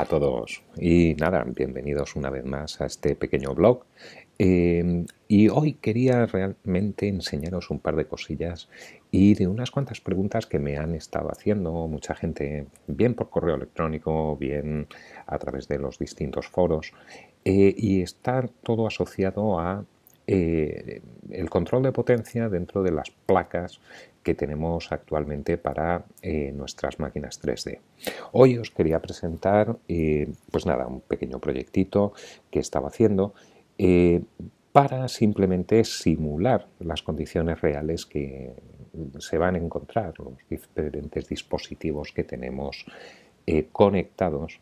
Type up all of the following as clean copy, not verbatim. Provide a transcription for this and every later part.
todos y nada, bienvenidos una vez más a este pequeño blog. Y hoy quería realmente enseñaros un par de cosillas y de unas cuantas preguntas que me han estado haciendo mucha gente, bien por correo electrónico, bien a través de los distintos foros, y está todo asociado a el control de potencia dentro de las placas que tenemos actualmente para nuestras máquinas 3D. Hoy os quería presentar, pues nada, un pequeño proyectito que estaba haciendo para simplemente simular las condiciones reales que se van a encontrar los diferentes dispositivos que tenemos conectados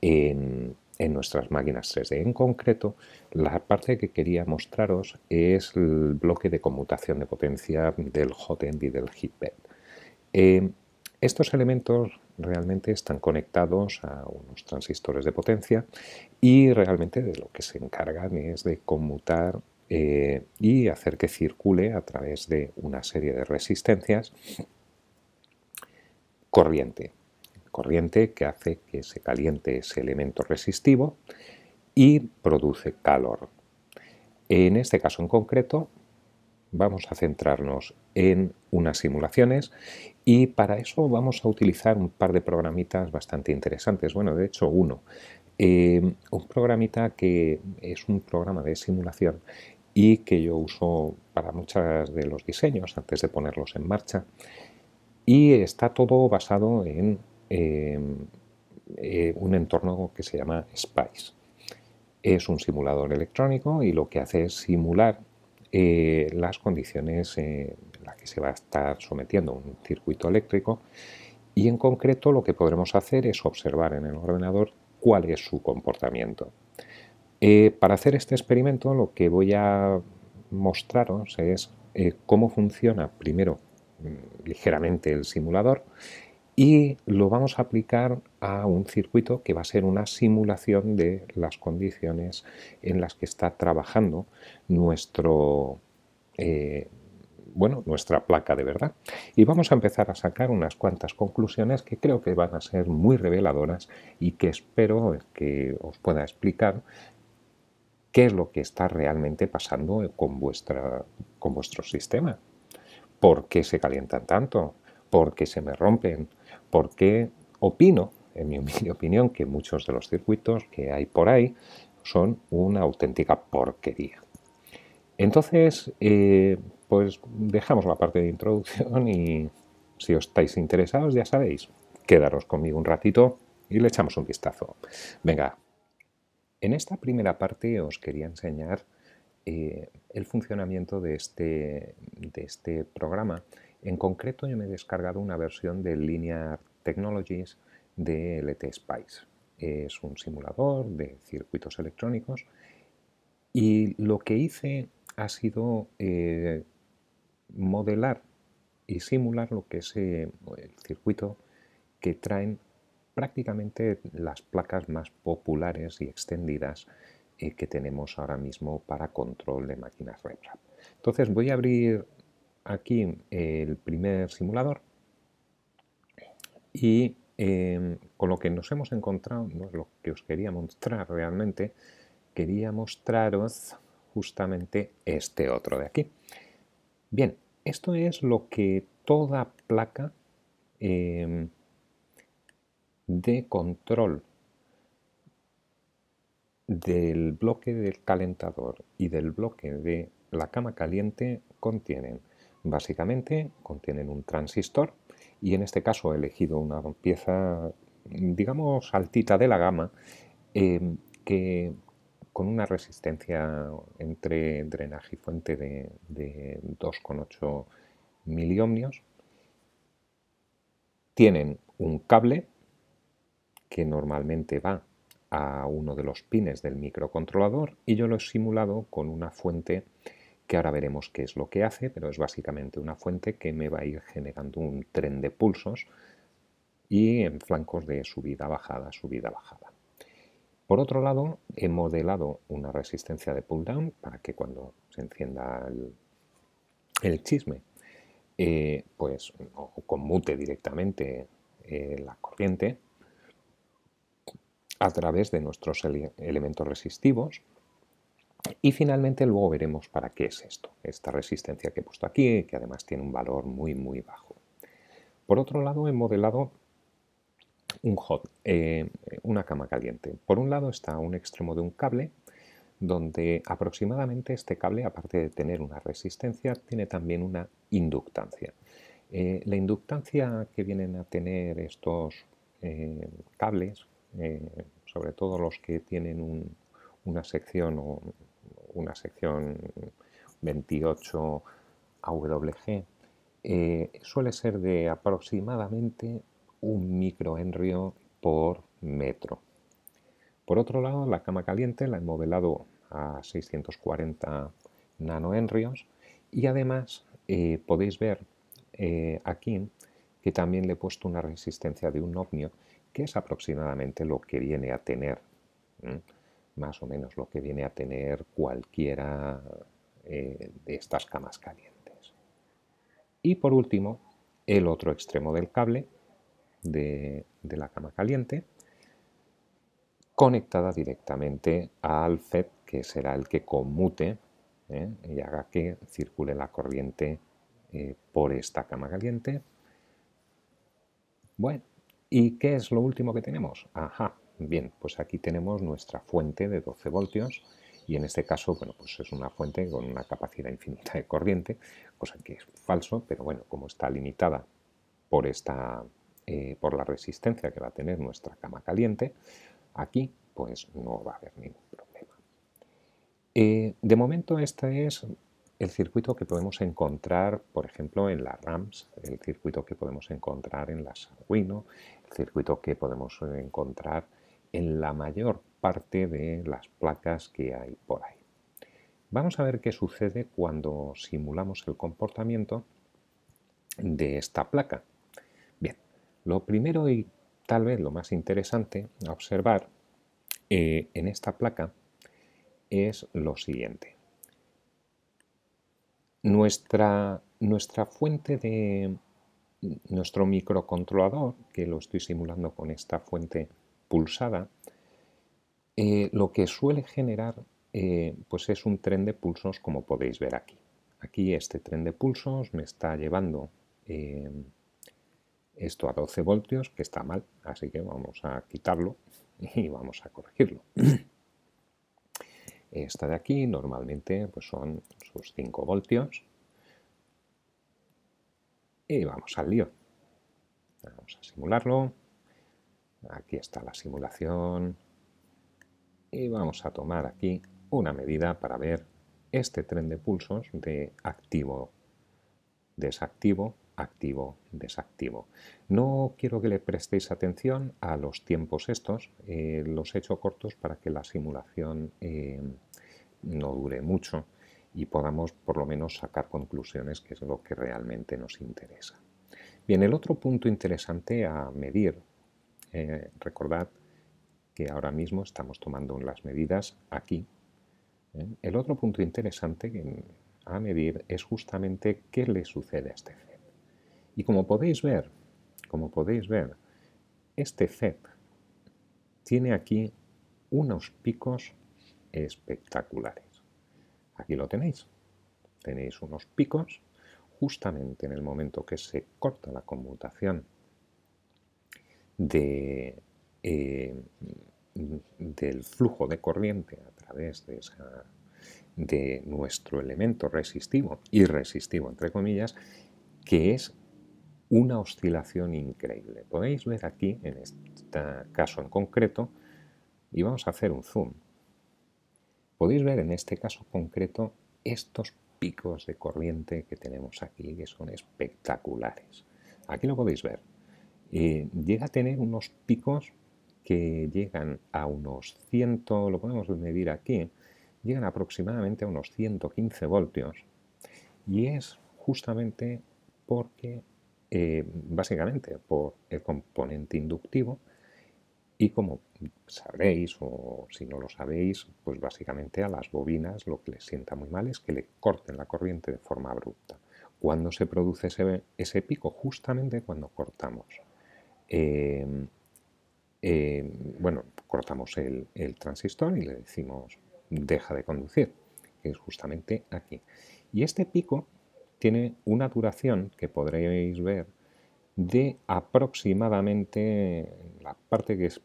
en nuestras máquinas 3D. En concreto, la parte que quería mostraros es el bloque de conmutación de potencia del hot-end y del heatbed. Estos elementos realmente están conectados a unos transistores de potencia y realmente de lo que se encargan es de conmutar y hacer que circule a través de una serie de resistencias corriente. Corriente que hace que se caliente ese elemento resistivo y produce calor. En este caso en concreto vamos a centrarnos en unas simulaciones y para eso vamos a utilizar un par de programitas bastante interesantes. Bueno, de hecho uno. Un programita que es un programa de simulación y que yo uso para muchos de los diseños antes de ponerlos en marcha, y está todo basado en un entorno que se llama SPICE. Es un simulador electrónico y lo que hace es simular las condiciones en las que se va a estar sometiendo un circuito eléctrico, y en concreto lo que podremos hacer es observar en el ordenador cuál es su comportamiento. Para hacer este experimento lo que voy a mostraros es cómo funciona primero ligeramente el simulador, y lo vamos a aplicar a un circuito que va a ser una simulación de las condiciones en las que está trabajando nuestro, nuestra placa de verdad. Y vamos a empezar a sacar unas cuantas conclusiones que creo que van a ser muy reveladoras y que espero que os pueda explicar qué es lo que está realmente pasando con vuestro sistema. ¿Por qué se calientan tanto? ¿Por qué se me rompen? ¿Por qué opino, en mi humilde opinión, que muchos de los circuitos que hay por ahí son una auténtica porquería? Entonces, pues dejamos la parte de introducción y si os estáis interesados, ya sabéis, quedaros conmigo un ratito y le echamos un vistazo. Venga, en esta primera parte os quería enseñar el funcionamiento de este programa. En concreto, yo me he descargado una versión de Linear Technologies de LTSpice. Es un simulador de circuitos electrónicos y lo que hice ha sido modelar y simular lo que es el circuito que traen prácticamente las placas más populares y extendidas que tenemos ahora mismo para control de máquinas RepRap. Entonces voy a abrir aquí el primer simulador y con lo que nos hemos encontrado, no es lo que os quería mostrar realmente, quería mostraros justamente este otro de aquí. Bien, esto es lo que toda placa de control del bloque del calentador y del bloque de la cama caliente contienen. Básicamente contienen un transistor, y en este caso he elegido una pieza, digamos, altita de la gama, que con una resistencia entre drenaje y fuente de 2,8 miliohmios. Tienen un cable que normalmente va a uno de los pines del microcontrolador, y yo lo he simulado con una fuente que ahora veremos qué es lo que hace, pero es básicamente una fuente que me va a ir generando un tren de pulsos y en flancos de subida, bajada, subida, bajada. Por otro lado, he modelado una resistencia de pull down para que cuando se encienda el chisme, pues conmute directamente la corriente. a través de nuestros elementos resistivos. Y finalmente luego veremos para qué es esto, esta resistencia que he puesto aquí, que además tiene un valor muy muy bajo. Por otro lado, he modelado una cama caliente. Por un lado está un extremo de un cable, donde aproximadamente este cable, aparte de tener una resistencia, tiene también una inductancia. La inductancia que vienen a tener estos cables, sobre todo los que tienen una sección o una sección 28 AWG, suele ser de aproximadamente 1 microhenrio por metro. Por otro lado, la cama caliente la he modelado a 640 nanohenrios y además podéis ver aquí que también le he puesto una resistencia de un ohmio, que es aproximadamente lo que viene a tener, más o menos lo que viene a tener cualquiera de estas camas calientes. Y por último, el otro extremo del cable de la cama caliente, conectada directamente al FET, que será el que conmute y haga que circule la corriente por esta cama caliente. Bueno, ¿y qué es lo último que tenemos? Ajá, bien, pues aquí tenemos nuestra fuente de 12 voltios y en este caso, bueno, pues es una fuente con una capacidad infinita de corriente, cosa que es falso, pero bueno, como está limitada por por la resistencia que va a tener nuestra cama caliente, aquí pues no va a haber ningún problema. De momento este es el circuito que podemos encontrar, por ejemplo, en las RAMs, el circuito que podemos encontrar en las Arduino, el circuito que podemos encontrar en la mayor parte de las placas que hay por ahí. Vamos a ver qué sucede cuando simulamos el comportamiento de esta placa. Bien, lo primero y tal vez lo más interesante a observar en esta placa es lo siguiente. Nuestra fuente de nuestro microcontrolador, que lo estoy simulando con esta fuente pulsada, lo que suele generar pues es un tren de pulsos, como podéis ver aquí. Aquí este tren de pulsos me está llevando esto a 12 voltios, que está mal, así que vamos a quitarlo y vamos a corregirlo. Esta de aquí normalmente pues son sus 5 voltios y vamos al lío. Vamos a simularlo. Aquí está la simulación y vamos a tomar aquí una medida para ver este tren de pulsos de activo, desactivo, activo, desactivo. No quiero que le prestéis atención a los tiempos estos, los he hecho cortos para que la simulación no dure mucho y podamos por lo menos sacar conclusiones, que es lo que realmente nos interesa. Bien, el otro punto interesante a medir, recordad que ahora mismo estamos tomando las medidas aquí. El otro punto interesante a medir es justamente qué le sucede a este FET. Y como podéis ver, este FET tiene aquí unos picos espectaculares. Aquí lo tenéis. Tenéis unos picos justamente en el momento que se corta la conmutación del flujo de corriente a través de nuestro elemento resistivo, irresistivo entre comillas, que es una oscilación increíble. Podéis ver aquí, en este caso en concreto, y vamos a hacer un zoom, podéis ver en este caso concreto estos picos de corriente que tenemos aquí, que son espectaculares. Aquí lo podéis ver. Llega a tener unos picos que llegan a unos 100, lo podemos medir aquí, llegan aproximadamente a unos 115 voltios. Y es justamente porque, básicamente, por el componente inductivo. Y como sabréis, o si no lo sabéis, pues básicamente a las bobinas lo que les sienta muy mal es que le corten la corriente de forma abrupta. ¿Cuándo se produce ese pico? Justamente cuando cortamos bueno, cortamos el transistor y le decimos deja de conducir, que es justamente aquí. Y este pico tiene una duración que podréis ver de aproximadamente, la parte que es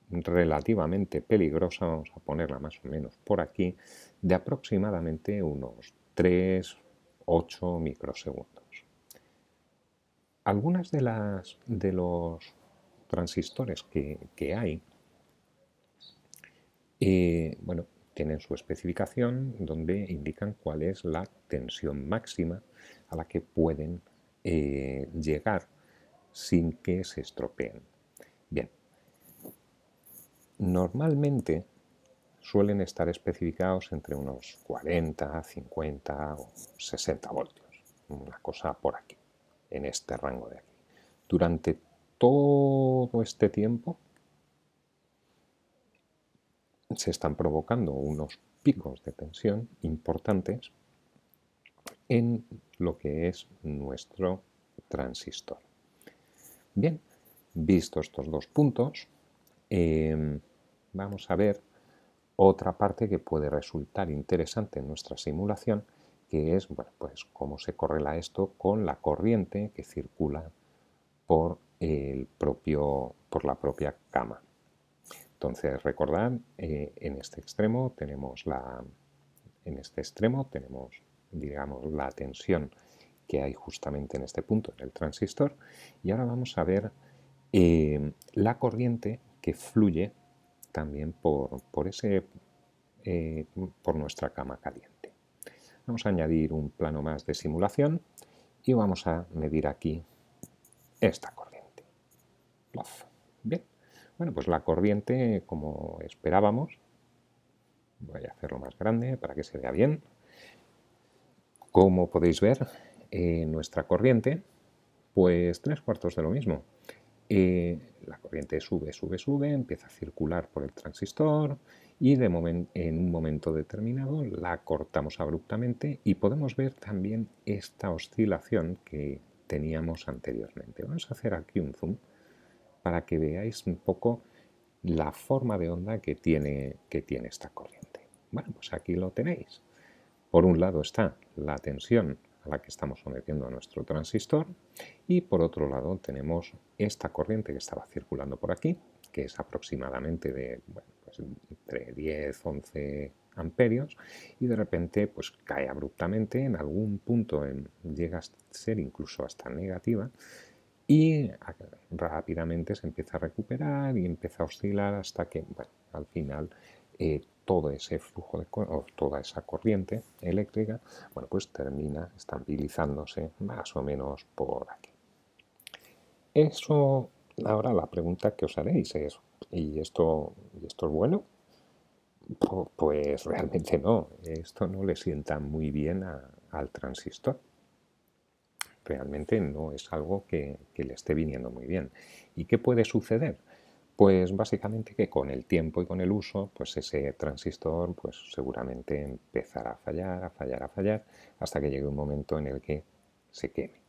relativamente peligrosa, vamos a ponerla más o menos por aquí, de aproximadamente unos 3-8 microsegundos. Algunas de los transistores que hay, bueno, tienen su especificación donde indican cuál es la tensión máxima a la que pueden llegar sin que se estropeen. Bien, normalmente suelen estar especificados entre unos 40, 50 o 60 voltios, una cosa por aquí, en este rango de aquí. Durante todo este tiempo se están provocando unos picos de tensión importantes en lo que es nuestro transistor. Bien, visto estos dos puntos, vamos a ver otra parte que puede resultar interesante en nuestra simulación, que es, bueno, pues cómo se correla esto con la corriente que circula por la propia cama. Entonces, recordad, en este extremo tenemos digamos, la tensión que hay justamente en este punto, en el transistor, y ahora vamos a ver la corriente que fluye también por nuestra cama caliente. Vamos a añadir un plano más de simulación y vamos a medir aquí esta corriente. Bien, bueno, pues la corriente, como esperábamos, voy a hacerlo más grande para que se vea bien. Como podéis ver, nuestra corriente, pues 3/4 de lo mismo. La corriente sube, sube, sube, empieza a circular por el transistor y en un momento determinado la cortamos abruptamente y podemos ver también esta oscilación que teníamos anteriormente. Vamos a hacer aquí un zoom para que veáis un poco la forma de onda que tiene esta corriente. Bueno, pues aquí lo tenéis. Por un lado está la tensión a la que estamos sometiendo a nuestro transistor y por otro lado tenemos esta corriente que estaba circulando por aquí, que es aproximadamente de pues entre 10-11 amperios y de repente pues cae abruptamente, en algún punto llega a ser incluso hasta negativa y rápidamente se empieza a recuperar y empieza a oscilar hasta que, bueno, al final todo ese flujo o toda esa corriente eléctrica, bueno, pues termina estabilizándose más o menos por aquí. Eso, ahora la pregunta que os haréis es, ¿y esto es bueno? Pues realmente no, esto no le sienta muy bien al transistor. Realmente no es algo que le esté viniendo muy bien. ¿Y qué puede suceder? Pues básicamente que con el tiempo y con el uso, pues ese transistor pues seguramente empezará a fallar, a fallar, a fallar, hasta que llegue un momento en el que se queme.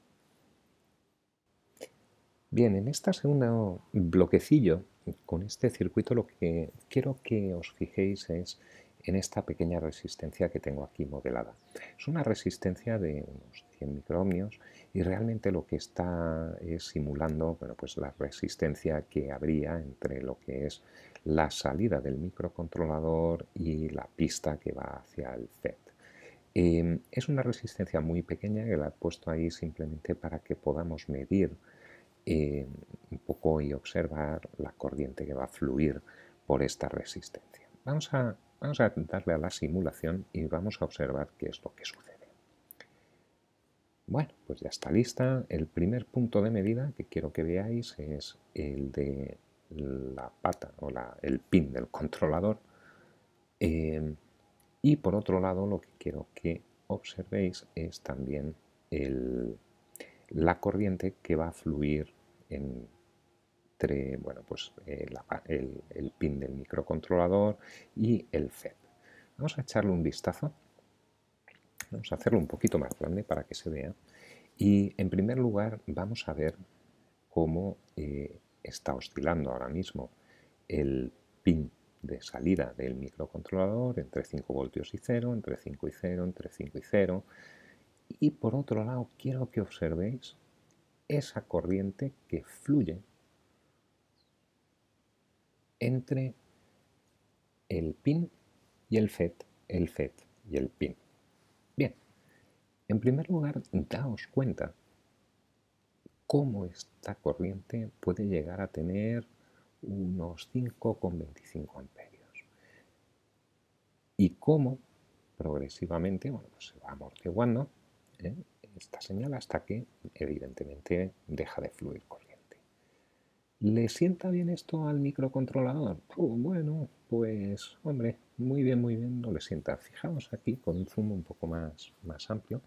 Bien, en este segundo bloquecillo, con este circuito, lo que quiero que os fijéis es en esta pequeña resistencia que tengo aquí modelada. Es una resistencia de unos 100 microohmios y realmente lo que está es simulando, bueno, pues la resistencia que habría entre lo que es la salida del microcontrolador y la pista que va hacia el FET. Es una resistencia muy pequeña que la he puesto ahí simplemente para que podamos medir un poco y observar la corriente que va a fluir por esta resistencia. Vamos a darle a la simulación y vamos a observar qué es lo que sucede. Bueno, pues ya está lista. El primer punto de medida que quiero que veáis es el de la pata o el pin del controlador. Y por otro lado, lo que quiero que observéis es también la corriente que va a fluir entre bueno, pues, el pin del microcontrolador y el FET. Vamos a echarle un vistazo. Vamos a hacerlo un poquito más grande para que se vea. Y en primer lugar vamos a ver cómo está oscilando ahora mismo el pin de salida del microcontrolador entre 5 voltios y 0, entre 5 y 0, entre 5 y 0. Y por otro lado, quiero que observéis esa corriente que fluye entre el pin y el FET y el pin. Bien, en primer lugar, daos cuenta cómo esta corriente puede llegar a tener unos 5,25 amperios y cómo progresivamente pues se va amortiguando esta señal hasta que evidentemente deja de fluir corriente. ¿Le sienta bien esto al microcontrolador? Bueno, pues hombre, muy bien, no le sienta. Fijaos aquí con un zoom un poco más amplio,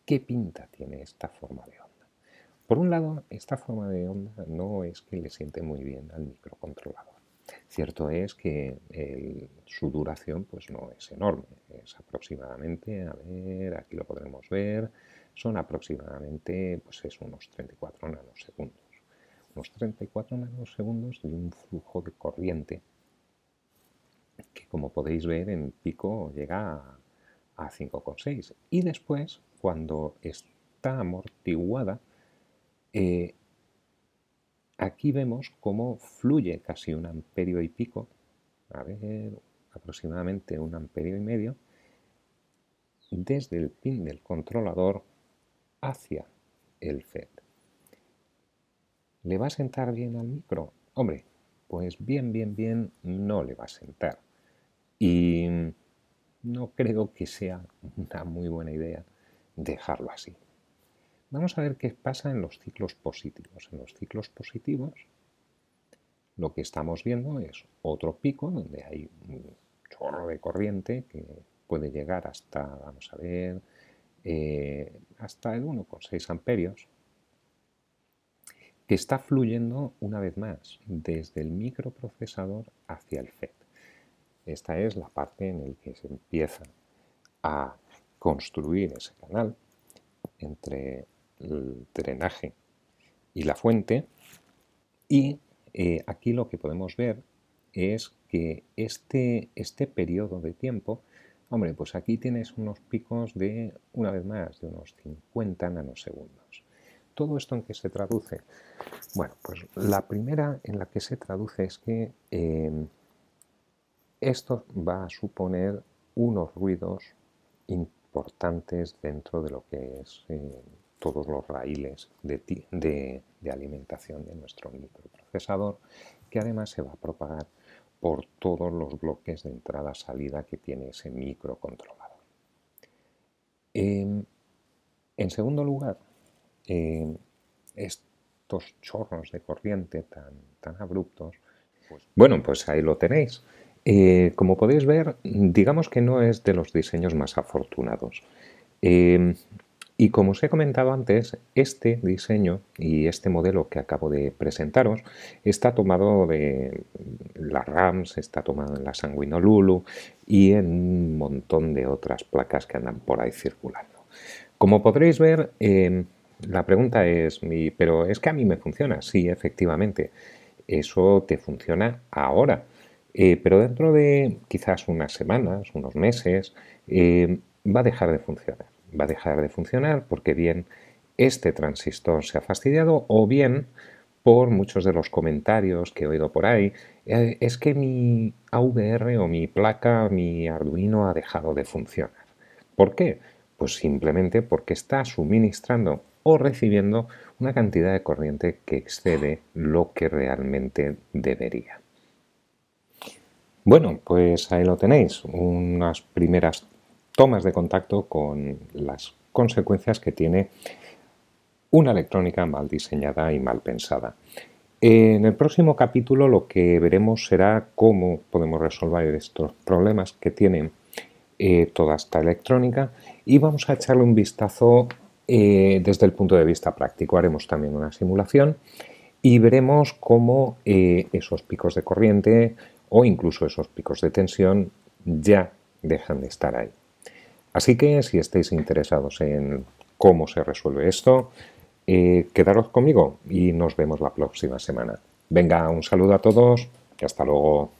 ¿qué pinta tiene esta forma de onda? Por un lado, esta forma de onda no es que le siente muy bien al microcontrolador. Cierto es que su duración pues no es enorme, es aproximadamente, a ver, aquí lo podremos ver, son aproximadamente pues es unos 34 nanosegundos. Unos 34 nanosegundos de un flujo de corriente que, como podéis ver, en pico llega a 5,6. Y después, cuando está amortiguada, aquí vemos cómo fluye casi un amperio y pico, a ver, aproximadamente un amperio y medio, desde el pin del controlador hacia el FET. ¿Le va a sentar bien al micro? Hombre, pues bien no le va a sentar. Y no creo que sea una muy buena idea dejarlo así. Vamos a ver qué pasa en los ciclos positivos. En los ciclos positivos lo que estamos viendo es otro pico donde hay un chorro de corriente que puede llegar hasta, vamos a ver, hasta el 1,6 amperios, que está fluyendo una vez más desde el microprocesador hacia el FET. Esta es la parte en la que se empieza a construir ese canal entre el drenaje y la fuente, y aquí lo que podemos ver es que este periodo de tiempo, hombre, pues aquí tienes unos picos de, una vez más, de unos 50 nanosegundos. ¿Todo esto en qué se traduce? Bueno, pues la primera en la que se traduce es que esto va a suponer unos ruidos importantes dentro de lo que es todos los raíles de alimentación de nuestro microprocesador, que además se va a propagar por todos los bloques de entrada-salida que tiene ese microcontrolador. En segundo lugar, estos chorros de corriente tan abruptos, bueno, pues ahí lo tenéis. Como podéis ver, digamos que no es de los diseños más afortunados. Y como os he comentado antes, este diseño y este modelo que acabo de presentaros está tomado de las RAMs, está tomado en la Sanguino Lulu y en un montón de otras placas que andan por ahí circulando. Como podréis ver, la pregunta es, ¿pero es que a mí me funciona? Sí, efectivamente, eso te funciona ahora. Pero dentro de quizás unas semanas, unos meses, va a dejar de funcionar. Va a dejar de funcionar porque bien este transistor se ha fastidiado o bien por muchos de los comentarios que he oído por ahí, es que mi AVR o mi placa, mi Arduino ha dejado de funcionar. ¿Por qué? Pues simplemente porque está suministrando o recibiendo una cantidad de corriente que excede lo que realmente debería. Bueno, pues ahí lo tenéis, unas primeras tomas de contacto con las consecuencias que tiene una electrónica mal diseñada y mal pensada. En el próximo capítulo lo que veremos será cómo podemos resolver estos problemas que tiene toda esta electrónica, y vamos a echarle un vistazo desde el punto de vista práctico. Haremos también una simulación y veremos cómo esos picos de corriente o incluso esos picos de tensión ya dejan de estar ahí. Así que si estáis interesados en cómo se resuelve esto, Quedaros conmigo y nos vemos la próxima semana. Venga, un saludo a todos y hasta luego.